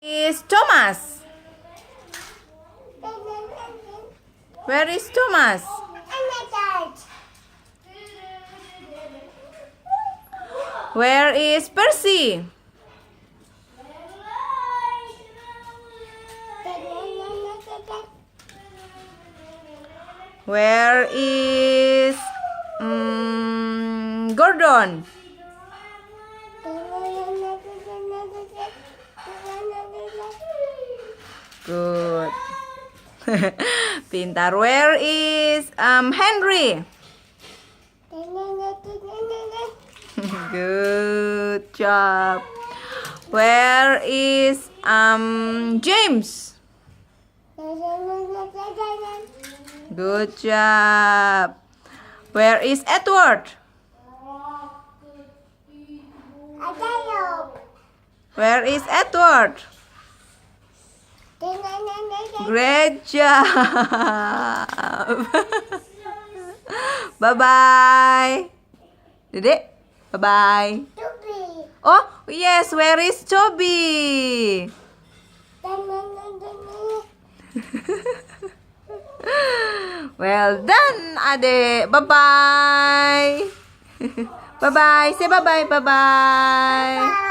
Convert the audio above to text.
Is Thomas? Where is Thomas? Where is Percy? Where is Gordon? Good. Pintar. Where is Henry? Good job. Where is James? Good job. Where is Edward? Where is Edward? Great job. Bye-bye. Dedek, bye-bye. Oh, yes. Where is Toby? Well done, Adek. Bye-bye. Bye-bye. Say bye-bye. Bye-bye.